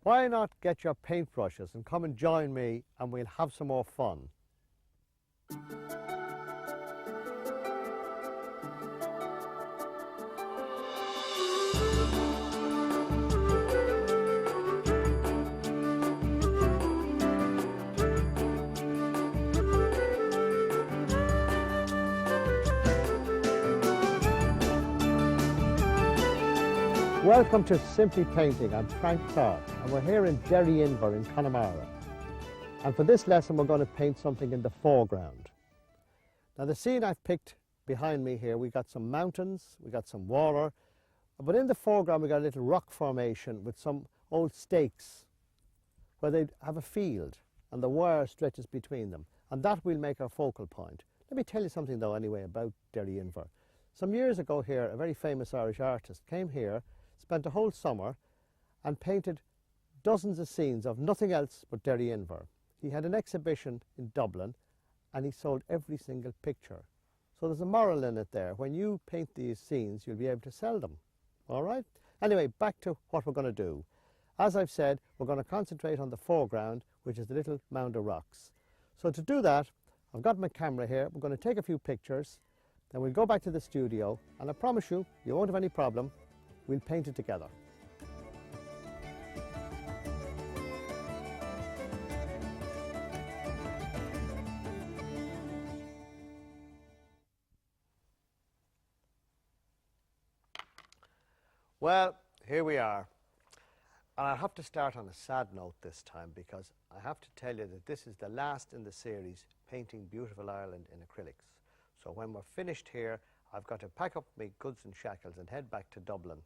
why not get your paintbrushes and come and join me and we'll have some more fun. Welcome to Simply Painting. I'm Frank Clarke and we're here in Derryinver in Connemara. And for this lesson we're going to paint something in the foreground. Now the scene I've picked behind me here, we got some mountains, we got some water, but in the foreground we got a little rock formation with some old stakes where they have a field and the wire stretches between them, and that will make our focal point. Let me tell you something though anyway about Derryinver. Some years ago here a very famous Irish artist came here, spent a whole summer and painted dozens of scenes of nothing else but Derryinver. He had an exhibition in Dublin and he sold every single picture. So there's a moral in it there. When you paint these scenes, you'll be able to sell them. All right? Anyway, back to what we're going to do. As I've said, we're going to concentrate on the foreground, which is the little mound of rocks. So to do that, I've got my camera here. We're going to take a few pictures, then we'll go back to the studio, and I promise you, you won't have any problem. We'll paint it together. Well, here we are. And I have to start on a sad note this time because I have to tell you that this is the last in the series painting beautiful Ireland in acrylics. So when we're finished here, I've got to pack up my goods and shackles and head back to Dublin.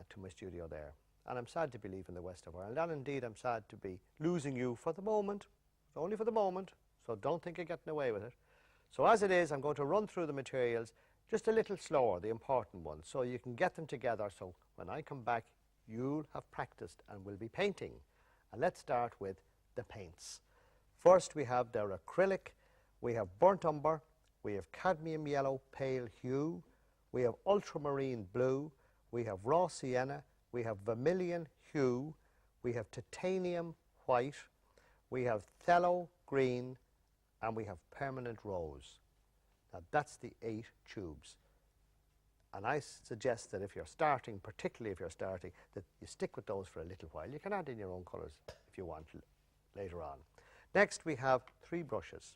To my studio there. And I'm sad to be leaving the west of Ireland, and indeed I'm sad to be losing you for the moment. It's only for the moment, so don't think you're getting away with it. So as it is, I'm going to run through the materials just a little slower, the important ones, so you can get them together, so when I come back you'll have practiced and will be painting. And let's start with the paints. First we have their acrylic, we have burnt umber, we have cadmium yellow pale hue, we have ultramarine blue, we have raw sienna, we have vermilion hue, we have titanium white, we have phthalo green, and we have permanent rose. Now that's the 8 tubes. And I suggest that if you're starting, particularly if you're starting, that you stick with those for a little while. You can add in your own colours if you want later on. Next we have 3 brushes.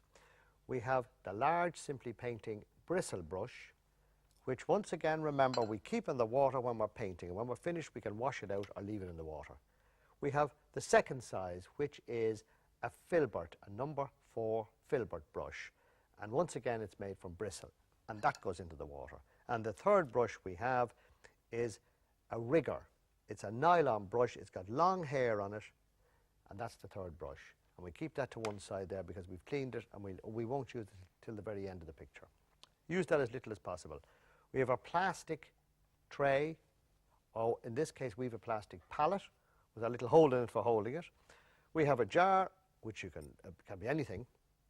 We have the large Simply Painting bristle brush, which once again, remember, we keep in the water when we're painting, and when we're finished we can wash it out or leave it in the water. We have the second size, which is a filbert, a number 4 filbert brush, and once again it's made from bristle, and that goes into the water. And the third brush we have is a rigger. It's a nylon brush, it's got long hair on it, and that's the third brush. And we keep that to one side there because we've cleaned it and we won't use it till the very end of the picture. Use that as little as possible. We have a plastic tray, or in this case we have a plastic pallet with a little hole in it for holding it. We have a jar, which can be anything,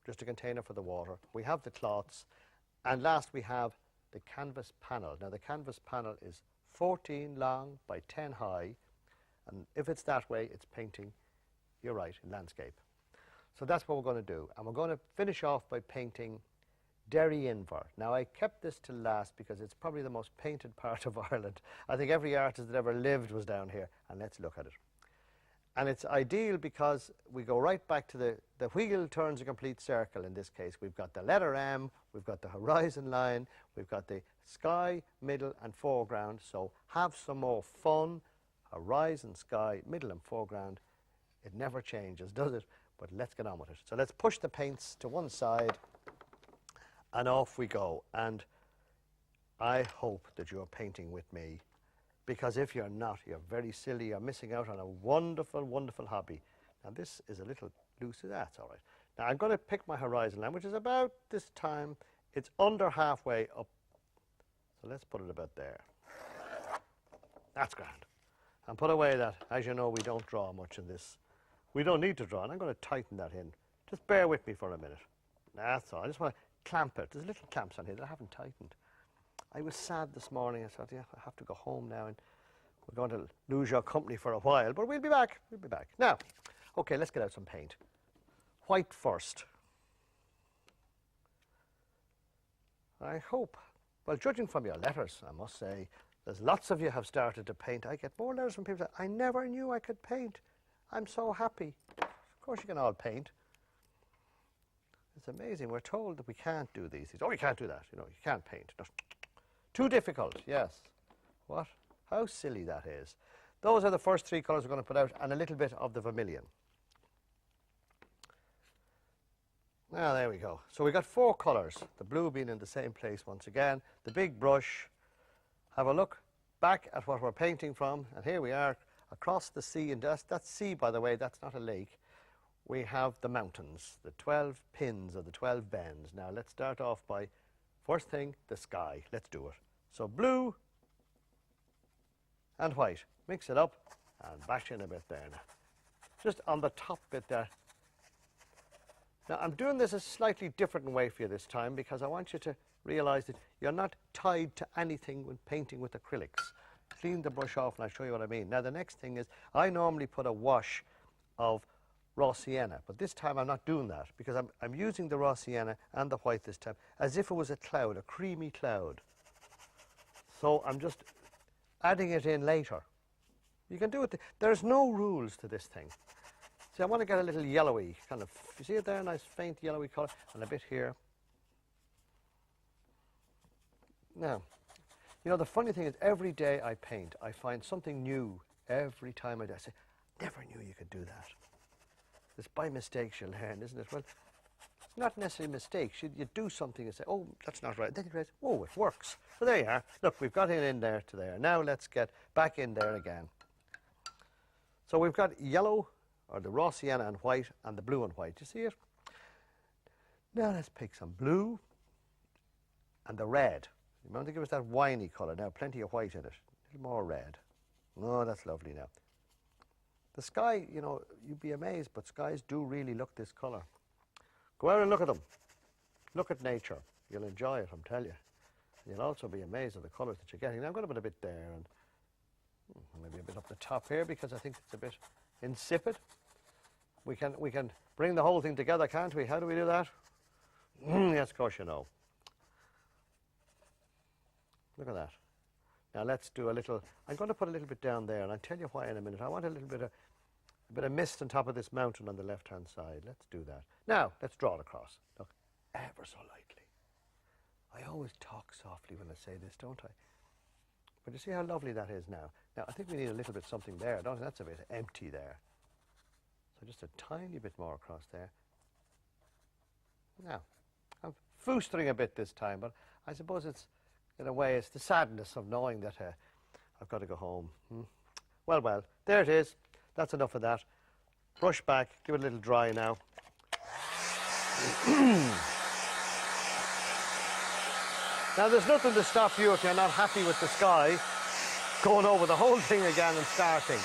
just a container for the water. We have the cloths, and last we have the canvas panel. Now the canvas panel is 14 long by 10 high, and if it's that way it's painting, you're right, in landscape. So that's what we're going to do, and we're going to finish off by painting Derryinver. Now I kept this till last because it's probably the most painted part of Ireland. I think every artist that ever lived was down here, and let's look at it. And it's ideal because we go right back to the wheel turns a complete circle in this case. We've got the letter M, we've got the horizon line, we've got the sky, middle and foreground, so have some more fun. Horizon, sky, middle and foreground. It never changes, does it? But let's get on with it. So let's push the paints to one side and off we go. And I hope that you're painting with me, because if you're not, you're very silly. You're missing out on a wonderful, wonderful hobby. Now this is a little loose. That's all right. Now I'm going to pick my horizon line, which is about this time. It's under halfway up. So let's put it about there. That's grand. And put away that, as you know, we don't draw much in this. We don't need to draw, and I'm going to tighten that in. Just bear with me for a minute. That's all. I just want to clamp it. There's little clamps on here that I haven't tightened. I was sad this morning. I thought, yeah, I have to go home now and We're going to lose your company for a while, but we'll be back. We'll be back. Now, okay, let's get out some paint. White first. I hope, well, judging from your letters, I must say, there's lots of you have started to paint. I get more letters from people that I never knew I could paint. I'm so happy. Of course you can all paint. It's amazing. We're told that we can't do these. Oh, you can't do that. You know, you can't paint. No. Too difficult, yes. What? How silly that is. Those are the first three colours we're going to put out, and a little bit of the vermilion. Now, there we go. So we've got four colours, the blue being in the same place once again. The big brush. Have a look back at what we're painting from, and here we are across the sea, and that's sea, by the way, that's not a lake. We have the mountains, the 12 pins or the 12 bends. Now, let's start off by, first thing, the sky. Let's do it. So, blue and white. Mix it up and bash in a bit there now. Just on the top bit there. Now, I'm doing this a slightly different way for you this time because I want you to realise that you're not tied to anything when painting with acrylics. Clean the brush off and I'll show you what I mean. Now, the next thing is I normally put a wash of raw sienna, but this time I'm not doing that because I'm using the raw sienna and the white this time as if it was a cloud, a creamy cloud. So I'm just adding it in later. You can do it. There's no rules to this thing. See, I want to get a little yellowy, kind of, you see it there, nice faint yellowy colour, and a bit here. Now, you know, the funny thing is every day I paint, I find something new every time I do. I say, never knew you could do that. It's by mistakes you learn, isn't it? Well, it's not necessarily mistakes. You do something and say, oh, that's not right. Then you realize, oh, it works. So there you are. Look, we've got it in there to there. Now let's get back in there again. So we've got yellow, or the raw sienna and white, and the blue and white. You see it? Now let's pick some blue and the red. You want to give us that winey colour. Now, plenty of white in it. A little more red. Oh, that's lovely now. The sky, you know, you'd be amazed, but skies do really look this colour. Go out and look at them. Look at nature. You'll enjoy it, I'm telling you. You'll also be amazed at the colours that you're getting. Now, I'm going to put a bit there and maybe a bit up the top here because I think it's a bit insipid. We can bring the whole thing together, can't we? How do we do that? Yes, of course you know. Look at that. Now let's do a little, I'm going to put a little bit down there, and I'll tell you why in a minute. I want a bit of mist on top of this mountain on the left-hand side. Let's do that. Now, let's draw it across. Look, ever so lightly. I always talk softly when I say this, don't I? But you see how lovely that is now. Now, I think we need a little bit something there, don't we? That's a bit empty there. So just a tiny bit more across there. Now, I'm foostering a bit this time, but I suppose it's, in a way, it's the sadness of knowing that I've got to go home. Well, well, there it is. That's enough of that. Brush back, give it a little dry now. Now, there's nothing to stop you if you're not happy with the sky going over the whole thing again and starting.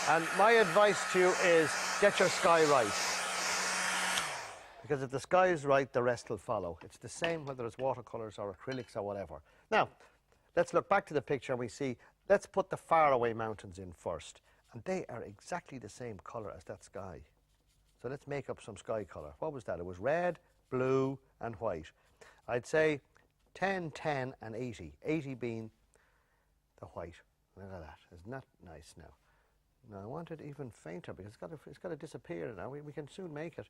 And my advice to you is get your sky right. Because if the sky is right, the rest will follow. It's the same whether it's watercolours or acrylics or whatever. Now, let's look back to the picture and we see, let's put the faraway mountains in first. And they are exactly the same colour as that sky. So let's make up some sky colour. What was that? It was red, blue and white. I'd say 10, 10 and 80. 80 being the white. Look at that. Isn't that nice now? Now I want it even fainter because it's got to disappear now. We can soon make it.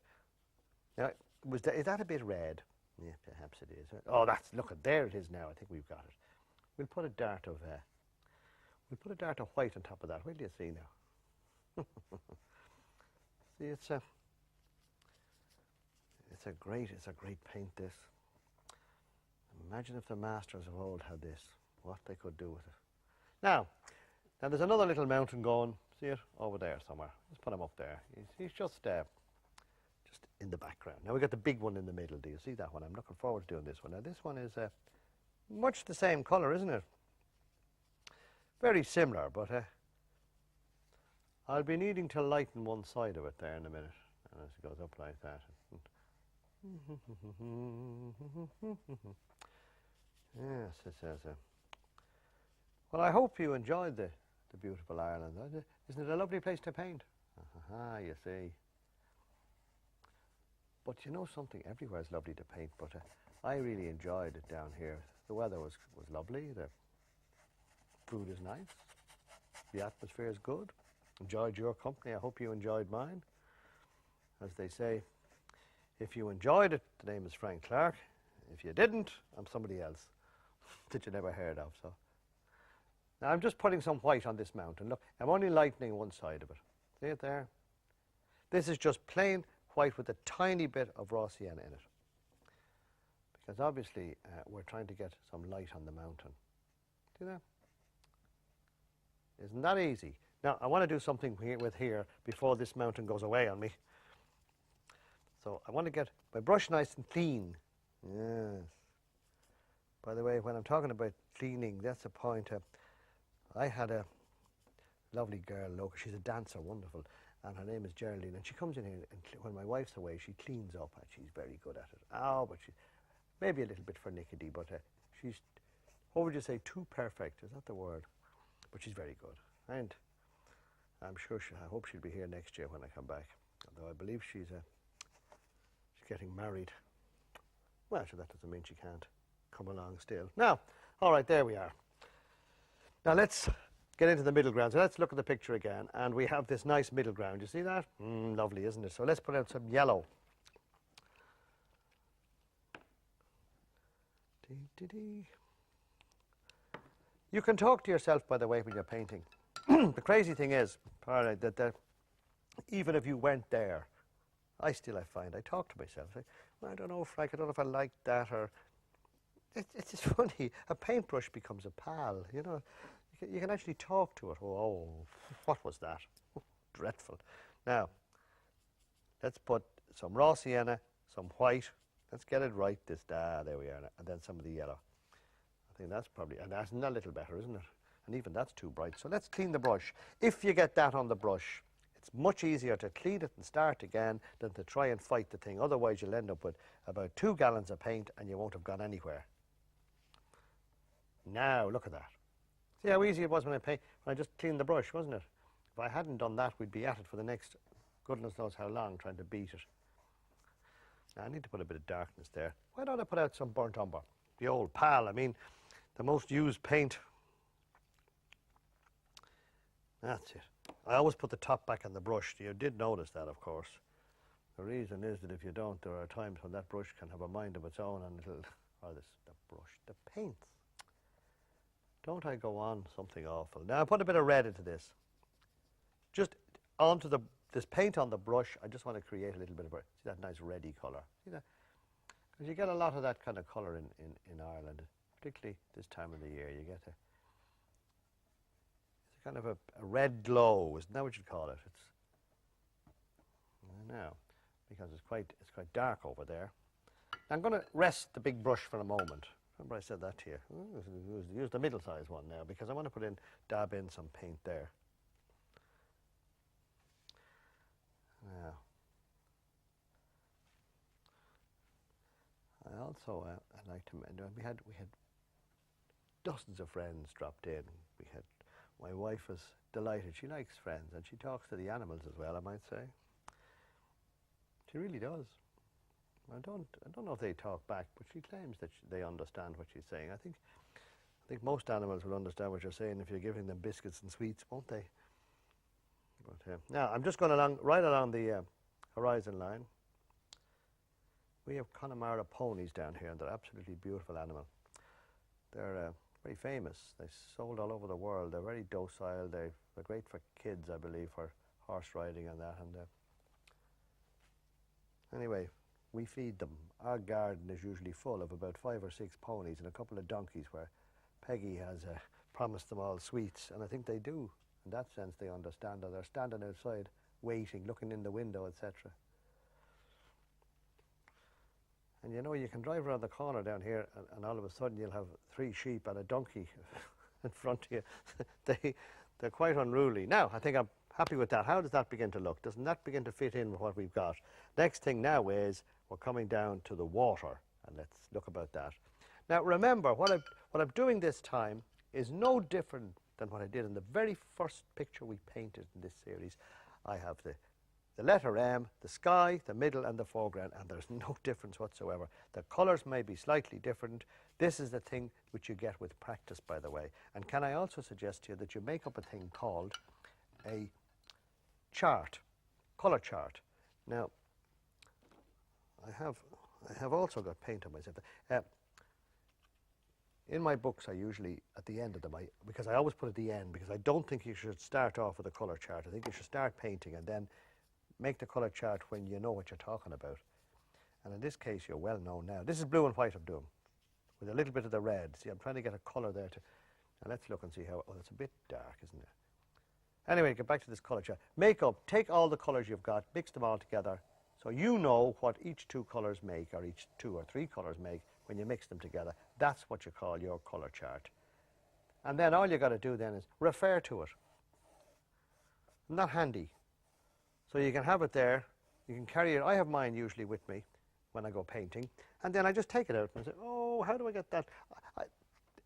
Now, is that a bit red? Yeah, perhaps it is. Oh, look, there it is now. I think we've got it. We'll put a dart of white on top of that. What do you see now? See, it's a great paint, this. Imagine if the masters of old had this, what they could do with it. Now there's another little mountain going. See it over there somewhere. Let's put him up there. He's just in the background. Now we've got the big one in the middle. Do you see that one? I'm looking forward to doing this one. Now this one is much the same colour, isn't it? Very similar, but I'll be needing to lighten one side of it there in a minute. And as it goes up like that. Yes, it says. Well, I hope you enjoyed the the beautiful Ireland. Isn't it a lovely place to paint? You see. But you know something, everywhere is lovely to paint, but I really enjoyed it down here. The weather was lovely, the food is nice, the atmosphere is good. Enjoyed your company, I hope you enjoyed mine. As they say, if you enjoyed it, the name is Frank Clarke. If you didn't, I'm somebody else that you never heard of. So now I'm just putting some white on this mountain. Look, I'm only lightening one side of it. See it there? This is just plain white with a tiny bit of raw sienna in it. Because obviously we're trying to get some light on the mountain. See that? Isn't that easy? Now I want to do something here before this mountain goes away on me. So I want to get my brush nice and clean. Yes. By the way, when I'm talking about cleaning, that's a point. I had a lovely girl, local. She's a dancer, wonderful, and her name is Geraldine. And she comes in here, and when my wife's away, she cleans up, and she's very good at it. Oh, but she's maybe a little bit pernickety, but she's, what would you say, too perfect? Is that the word? But she's very good, and I'm sure I hope she'll be here next year when I come back. Although I believe she's getting married. Well, sure, that doesn't mean she can't come along still. Now, all right, there we are. Now let's get into the middle ground. So let's look at the picture again, and we have this nice middle ground. You see that? Lovely, isn't it? So let's put out some yellow. You can talk to yourself, by the way, when you're painting. The crazy thing is, all right, that even if you went there, I find I talk to myself. Well, I don't know, Frank, I don't know if I like that, or it's just funny. A paintbrush becomes a pal, you know. You can actually talk to it. Oh, what was that? Oh, dreadful. Now, let's put some raw sienna, some white. Let's get it right. There we are, and then some of the yellow. I think that's probably, and that's a little better, isn't it? And even that's too bright. So let's clean the brush. If you get that on the brush, it's much easier to clean it and start again than to try and fight the thing. Otherwise, you'll end up with about 2 gallons of paint and you won't have gone anywhere. Now, look at that. See how easy it was when I just cleaned the brush, wasn't it? If I hadn't done that, we'd be at it for the next goodness knows how long trying to beat it. Now, I need to put a bit of darkness there. Why don't I put out some burnt umber? The old pal, I mean, the most used paint. That's it. I always put the top back on the brush. You did notice that, of course. The reason is that if you don't, there are times when that brush can have a mind of its own and it'll, the brush, the paints. Don't I go on something awful? Now I put a bit of red into this. Just onto this paint on the brush, I just want to create a little bit of see that nice reddy colour. See that? Because you get a lot of that kind of colour in Ireland, particularly this time of the year. You get it's a kind of a red glow, isn't that what you'd call it? It's now, because it's quite dark over there. Now I'm going to rest the big brush for a moment. Remember I said that to you. Use the middle-sized one now because I want to dab in some paint there. Now, I also I like to we had dozens of friends dropped in. My wife was delighted. She likes friends and she talks to the animals as well, I might say. She really does. I don't know if they talk back, but she claims that they understand what she's saying. I think most animals will understand what you're saying if you're giving them biscuits and sweets, won't they? But now I'm just going right along the horizon line. We have Connemara ponies down here, and they're absolutely beautiful animal. They're very famous. They're sold all over the world. They're very docile. They're great for kids, I believe, for horse riding and that. And anyway, we feed them. Our garden is usually full of about 5 or 6 ponies and a couple of donkeys where Peggy has promised them all sweets, and I think they do. In that sense, they understand that they're standing outside, waiting, looking in the window, etc. And you know, you can drive around the corner down here, and all of a sudden you'll have 3 sheep and a donkey in front of you. They're quite unruly. Now, I think I'm happy with that. How does that begin to look? Doesn't that begin to fit in with what we've got? Next thing now is we're coming down to the water, and let's look about that. Now, remember, what I'm doing this time is no different than what I did in the very first picture we painted in this series. I have the letter M, the sky, the middle and the foreground, and there's no difference whatsoever. The colours may be slightly different. This is the thing which you get with practice, by the way. And can I also suggest to you that you make up a thing called a chart, colour chart. Now, I have also got paint on myself. In my books, I usually, at the end of them, because I always put at the end, because I don't think you should start off with a colour chart. I think you should start painting and then make the colour chart when you know what you're talking about. And in this case, you're well known now. This is blue and white I'm doing, with a little bit of the red. See, I'm trying to get a colour there. Now let's look and see how, oh, it's a bit dark, isn't it? Anyway, get back to this colour chart. Make up, take all the colours you've got, mix them all together, so you know what each two colours make, or each two or three colours make, when you mix them together. That's what you call your colour chart. And then all you got to do then is refer to it. Isn't that handy? So you can have it there, you can carry it. I have mine usually with me when I go painting, and then I just take it out and say, oh, how do I get that?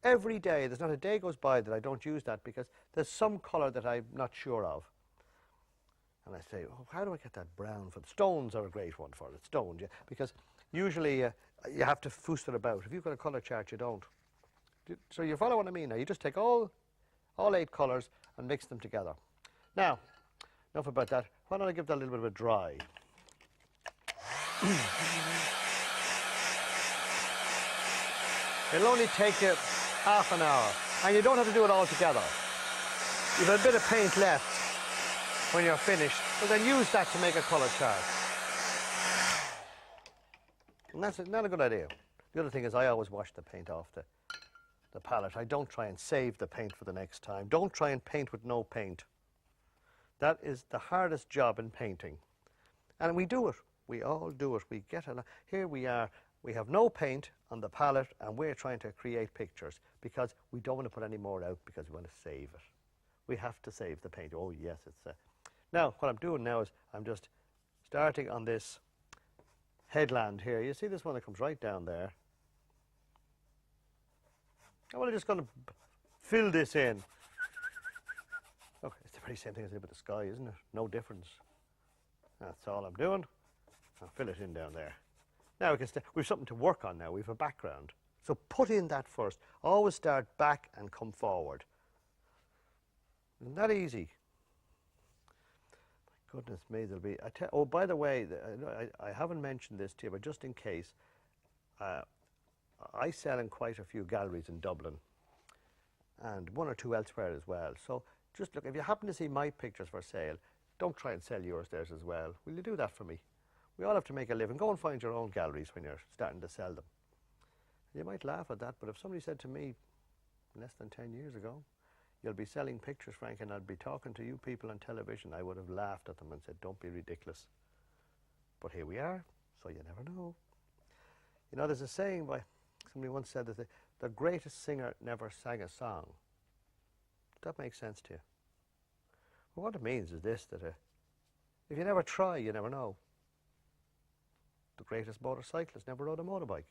Every day, there's not a day goes by that I don't use that, because there's some colour that I'm not sure of. And I say, oh, how do I get that brown for the stones? Are a great one for it, stones, yeah, because usually you have to foust it about. If you've got a colour chart, you don't. So you follow what I mean now. You just take all 8 colours and mix them together. Now, enough about that. Why don't I give that a little bit of a dry? It'll only take you half an hour, and you don't have to do it all together. You've a bit of paint left when you're finished, so then use that to make a colour chart. And that's not a good idea. The other thing is I always wash the paint off the palette. I don't try and save the paint for the next time. Don't try and paint with no paint. That is the hardest job in painting. And we do it. We all do it. We get a lot. Here we are. We have no paint on the palette, and we're trying to create pictures because we don't want to put any more out, because we want to save it. We have to save the paint. Oh, yes, it's Now, what I'm doing now is I'm just starting on this headland here. You see this one that comes right down there? I'm just going to fill this in. Look, it's the very same thing as I did with the sky, isn't it? No difference. That's all I'm doing. I'll fill it in down there. Now we've something to work on now. We've a background. So put in that first. Always start back and come forward. Isn't that easy? My goodness me, there'll be... oh, by the way, I haven't mentioned this to you, but just in case, I sell in quite a few galleries in Dublin, and one or two elsewhere as well. So just look, if you happen to see my pictures for sale, don't try and sell yours there as well. Will you do that for me? We all have to make a living. Go and find your own galleries when you're starting to sell them. You might laugh at that, but if somebody said to me less than 10 years ago, you'll be selling pictures, Frank, and I'd be talking to you people on television, I would have laughed at them and said, don't be ridiculous. But here we are, so you never know. You know, there's a saying by somebody once said that the greatest singer never sang a song. Does that make sense to you? Well, what it means is this, that if you never try, you never know. The greatest motorcyclist never rode a motorbike.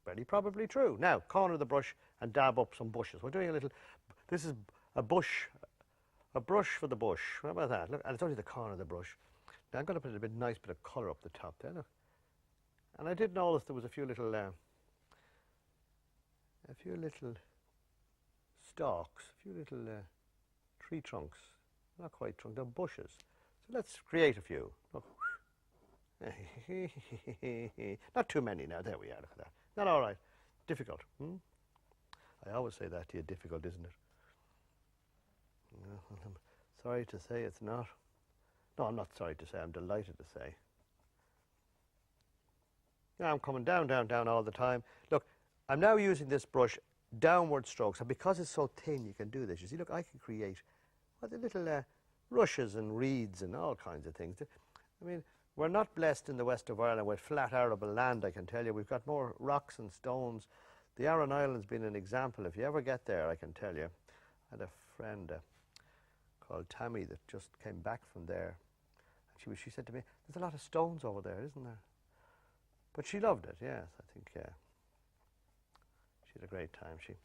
Very probably true. Now, corner the brush and dab up some bushes. We're doing a little, this is a bush, a brush for the bush. How about that? Look, and it's only the corner of the brush. Now I'm going to put a nice bit of colour up the top there. Look. And I did notice there was a few little stalks, a few little tree trunks. Not quite trunks, they're bushes. So let's create a few. Look. Not too many now. There we are. Look at that. Not all right. Difficult. I always say that to you. Difficult, isn't it? I'm sorry to say it's not. No, I'm not sorry to say. I'm delighted to say. Now I'm coming down, down, down all the time. Look, I'm now using this brush downward strokes, and because it's so thin, you can do this. You see, look, I can create the little rushes and reeds and all kinds of things. I mean, we're not blessed in the west of Ireland with flat arable land, I can tell you. We've got more rocks and stones. The Aran Islands been an example. If you ever get there, I can tell you. I had a friend called Tammy that just came back from there. And she said to me, there's a lot of stones over there, isn't there? But she loved it, yes, I think, yeah. She had a great time. She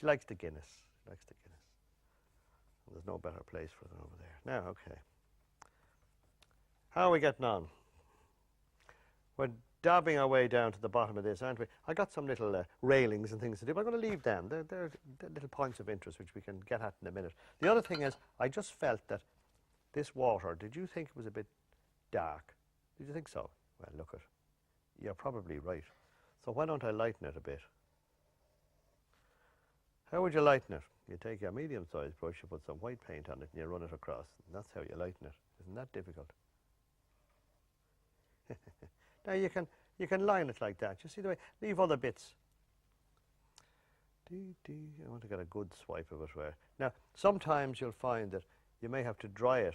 likes the Guinness. She likes the Guinness. There's no better place for than over there. Now, okay. How are we getting on? We're dabbing our way down to the bottom of this, aren't we? I got some little railings and things to do, but I'm going to leave them. They're little points of interest which we can get at in a minute. The other thing is, I just felt that this water, did you think it was a bit dark? Did you think so? Well, look at, you're probably right. So why don't I lighten it a bit? How would you lighten it? You take your medium-sized brush, you put some white paint on it, and you run it across. And that's how you lighten it. Isn't that difficult? Now you can line it like that. You see the way? Leave other bits. I want to get a good swipe of it. Now, sometimes you'll find that you may have to dry it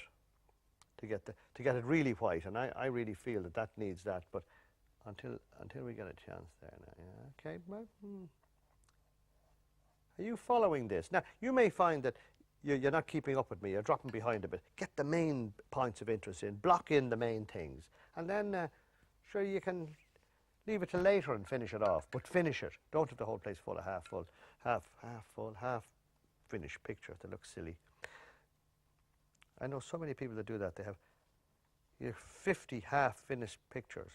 to get it really white, and I really feel that needs that. But until we get a chance there now. Yeah, okay. Well, Are you following this? Now, you may find that you're not keeping up with me. You're dropping behind a bit. Get the main points of interest in. Block in the main things, and then sure you can leave it till later and finish it off. But finish it. Don't have the whole place full of half full, half full, half finished picture. They look silly. I know so many people that do that. They have 50 half-finished pictures.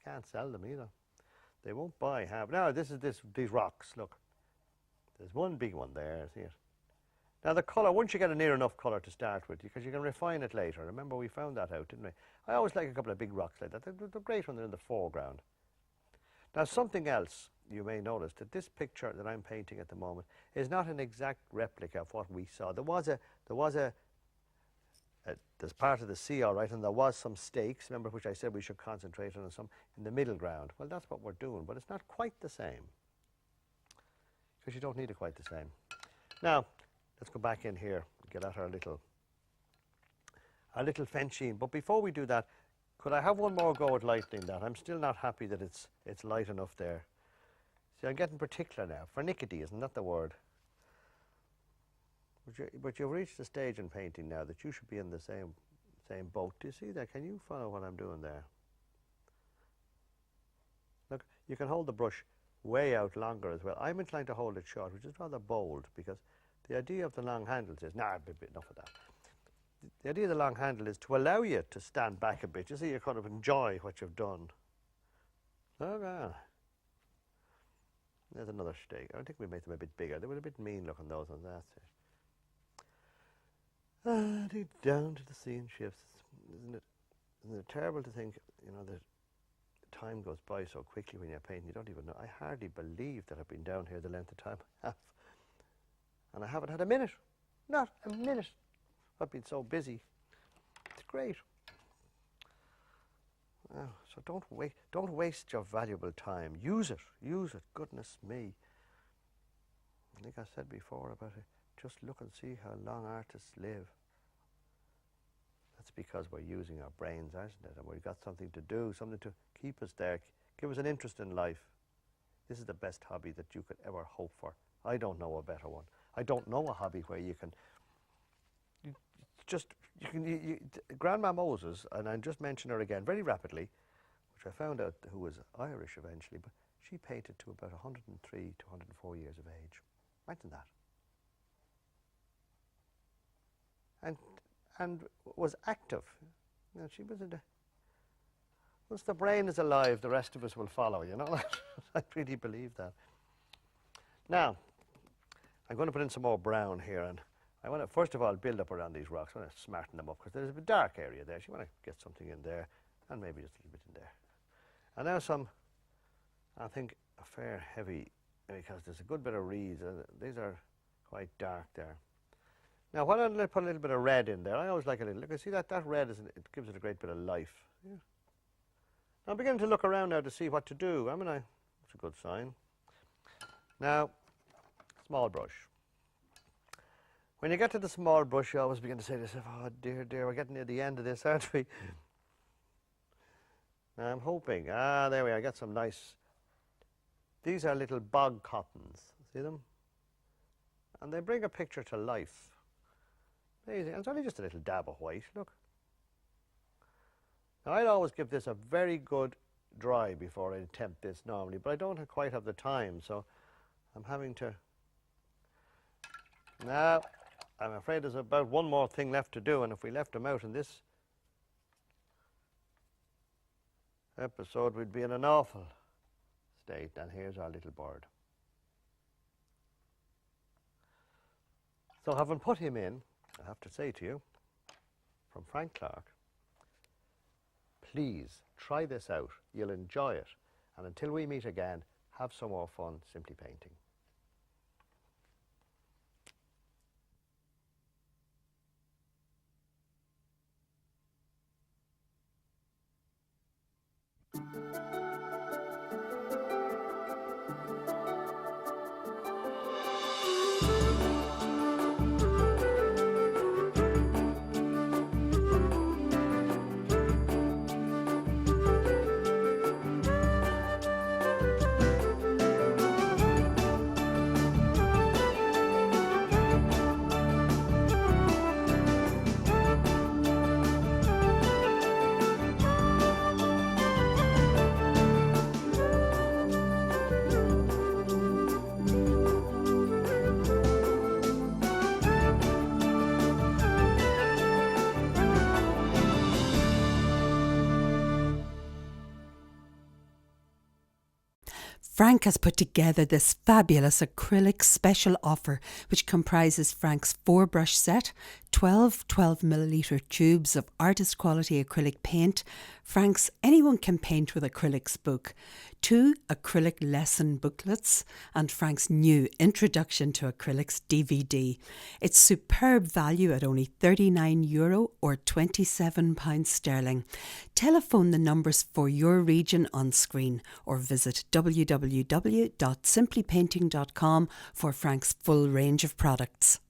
Can't sell them either. They won't buy half. Now, these rocks, look. There's one big one there, see it? Now, the colour, once you get a near enough colour to start with, because you can refine it later. Remember, we found that out, didn't we? I always like a couple of big rocks like that. They're great when they're in the foreground. Now, something else you may notice, that this picture that I'm painting at the moment is not an exact replica of what we saw. There's part of the sea, all right, and there was some stakes, remember, which I said we should concentrate on some in the middle ground. Well, that's what we're doing, but it's not quite the same, because you don't need it quite the same. Now, let's go back in here and get at our little fenchine. But before we do that, could I have one more go at lightening that? I'm still not happy that it's light enough there. See, I'm getting particular now. Pernickety, isn't that the word? But you've reached the stage in painting now that you should be in the same boat. Do you see that? Can you follow what I'm doing there? Look, you can hold the brush way out longer as well. I'm inclined to hold it short, which is rather bold, because the idea of the long handles is, enough of that. The idea of the long handle is to allow you to stand back a bit. You see, you kind of enjoy what you've done. Okay. There's another stake. I think we made them a bit bigger. They were a bit mean looking, those ones. That's it. Down to the sea in shifts. Isn't it terrible to think, you know, that time goes by so quickly when you're painting, you don't even know. I hardly believe that I've been down here the length of time I have. And I haven't had a minute. Not a minute. I've been so busy. It's great. Oh, so don't waste your valuable time. Use it. Use it. Goodness me. I think I said before about it. Just look and see how long artists live. That's because we're using our brains, isn't it? And we've got something to do, something to keep us there, give us an interest in life. This is the best hobby that you could ever hope for. I don't know a better one. I don't know a hobby where you can Grandma Moses, and I just mention her again very rapidly, which I found out who was Irish eventually, but she painted to about 103 to 104 years of age. Imagine that. And was active. You know, she was once the brain is alive, the rest of us will follow, you know. I really believe that. Now, I'm going to put in some more brown here, and I want to, first of all, build up around these rocks. I want to smarten them up, because there's a dark area there. So you want to get something in there, and maybe just a little bit in there. And now some, I think, a fair heavy, because there's a good bit of reeds. These are quite dark there. Now, why don't I put a little bit of red in there? I always like a little. Look, you see that red, it gives it a great bit of life. Yeah. Now, I'm beginning to look around now to see what to do. I mean, that's a good sign. Now, small brush. When you get to the small brush, you always begin to say to yourself, oh, dear, we're getting near the end of this, aren't we? Now, I'm hoping. There we are. I got some nice. These are little bog cottons. See them? And they bring a picture to life. Amazing. And it's only just a little dab of white, look. Now, I'd always give this a very good dry before I attempt this normally, but I don't quite have the time, so I'm having to. Now, I'm afraid there's about one more thing left to do, and if we left them out in this episode, we'd be in an awful state. And here's our little bird. So having put him in, I have to say to you, from Frank Clarke, please try this out. You'll enjoy it. And until we meet again, have some more fun simply painting. Frank has put together this fabulous acrylic special offer, which comprises Frank's 4-brush set, 12 12mm tubes of artist quality acrylic paint, Frank's Anyone Can Paint with Acrylics book, 2 acrylic lesson booklets, and Frank's new Introduction to Acrylics DVD. It's superb value at only €39 or £27 sterling. Telephone the numbers for your region on screen or visit www.simplypainting.com for Frank's full range of products.